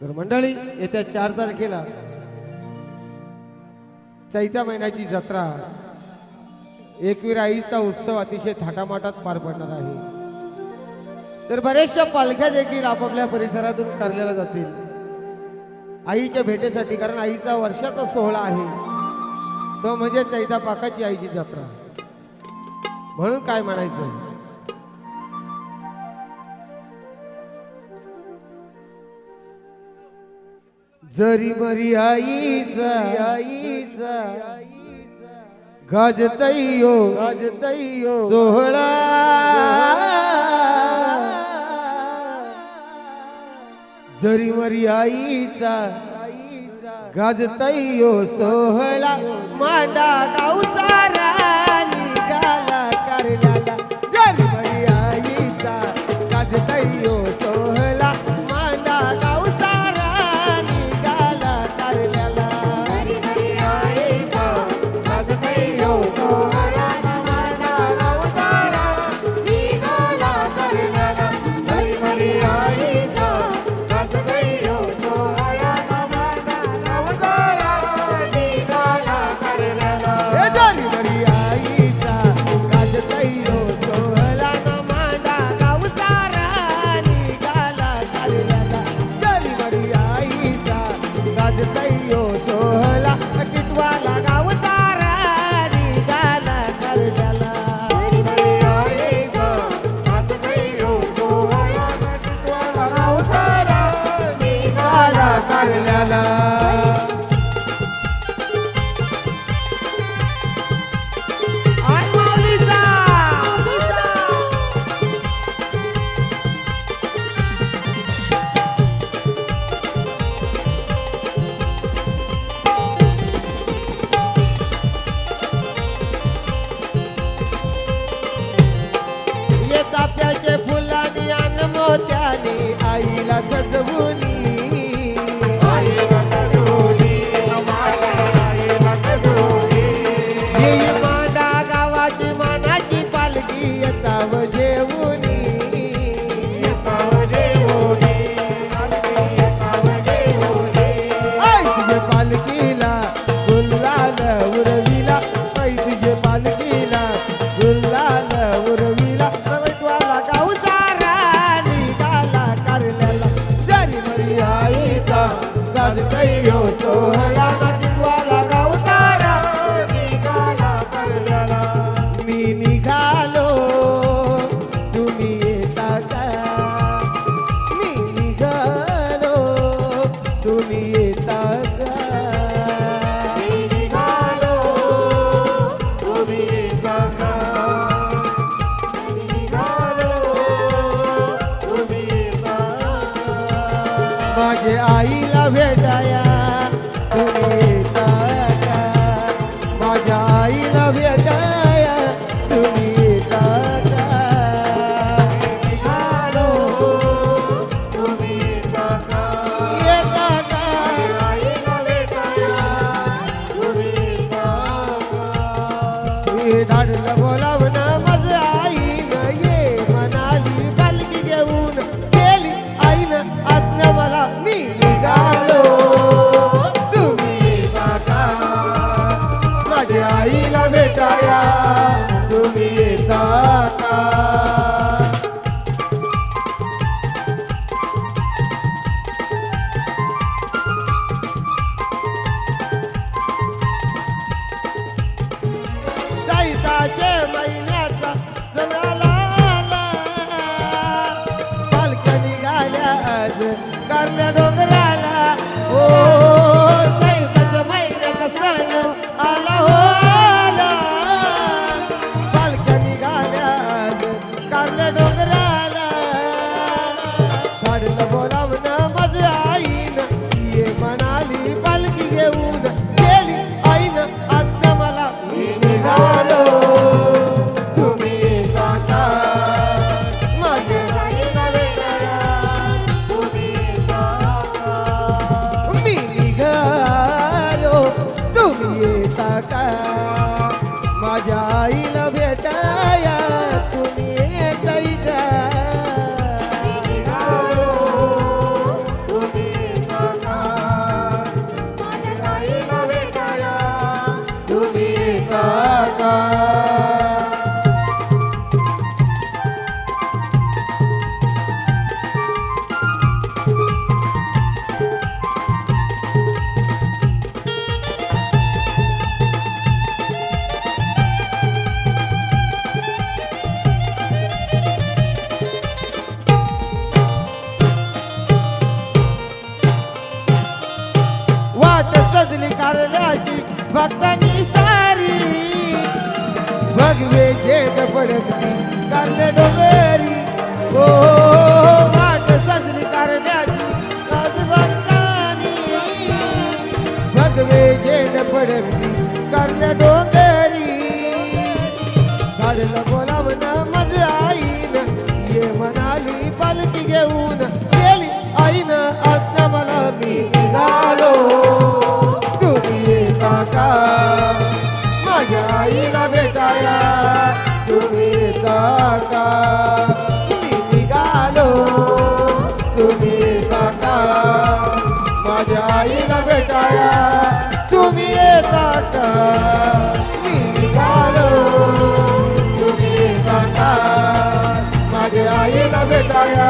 तर मंडळी येत्या 4 तारखेला चैत्या महिन्याची जत्रा एकवीर आईचा उत्सव अतिशय थाटामाटात पार पडणार आहे। तर बरेचशा पालख्या देखील आपापल्या परिसरातून काढल्या जातील आईच्या भेटेसाठी, कारण आईचा वर्षाचा सोहळा आहे तो म्हणजे चैत्या पाकाची आईची जत्रा। म्हणून काय म्हणायचं, जरी बरी आईचा गाजतयो सोहळा, जरी मरी आईचा गाजतयो सोहळा, मांडा गावसारा निघाला करल्याला। जरी मरी आईचा गाजतयो सोहळा, मांडा गावसारा निघाला करल्याला। जरी मरी आईचा गाजतयो सोहळा, मांडा गावसारा निघाला करल्याला। जरी मरी आईचा गाजतयो सोहळा, मांडा गावसारा निघाला करल्याला। जरी मरी आईचा गाजतयो सोहळा, मांडा गावसारा निघाला करल्याला। जरी मरी आईचा गाजतयो सोहळा, टिटवाला गावसारा निघाला करल्याला। जरी मरी आईचा गाजतयो सोहळा, टिटवाला गावसारा निघाला करल्याला। आई माऊलीचा ये चाफ्याचे फुलानी अन मोत्यानी आईला सजवुनी, आईला सजवली, आईला सजवली। येई मांडा गावाची मानाची पालखी येताव जेवुनी। येताव जेवली, येताव जेवली। आई तुझे पालखीला गुलाल उरविला, आई तुझे पालखीला गुलाल उरविला, रवटवाला गावसारा निघाला करल्याला। जरी मरी आईचा गाजतयो सोहळा, टिटवाला गावसारा निघाला करल्याला। मी निघालो तुम्ही येता का, मी निघालो तुम्ही येता का। मी निघालो, तुम्ही येता का? मी निघालो, तुम्ही येता का? माझे आईला भेटाया तुम्ही येता का, माझ्या आईला भेटाया तुम्ही येता का। निघालो, तुम्ही येता का? येता का, आईला भेटाया, तुम्ही येता का? हे धाडलं बोलावणं माझं आईनं, ये म्हणाली पालखी घेऊन गेली आईनं आज्ञा मला। मी निघालो तुम्ही येता का, माझ्या आईला भेटाया तुम्ही येता का। चैताचे महिन्याचा सण आला, पालख्या निघाल्या आज कारण्या डोंगराला। हो चैताच्या महिन्याचा सण आला, हो आला, पालख्या निघाल्या आज कारण्या डोंगराला। धाडलं बोलावणं माझं आईनं, ये म्हणाली पालखी घेऊन गेली आईनं आज्ञा मला। मी निघालो तुम्ही येता का, माझ्या आईला भेटाया, तुम्ही येता का? मी निघालो तुम्ही येता का, माझ्या आईला भेटाया तुम्ही येता का। निघालो, कारल्याची भक्तांनी सारी भगवे झेंड पडती कारले डोंगरी ओ वाट सजली कारल्याची आज भक्तांनी भगवे झेंड पडती कारल्या डोंगरी गाडीला बोलावणं मज आईन ये म्हणाली पालखी घेऊन गेली आईनं आता मला मी निघालो तुम्ही येता का माझ्या आईला भेटाया तुम्ही येता का मी निघालो तुम्ही येता का माझ्या आईला भेटाया तुम्ही येता का मी निघालो तुम्ही येता का माझ्या आईला भेटाया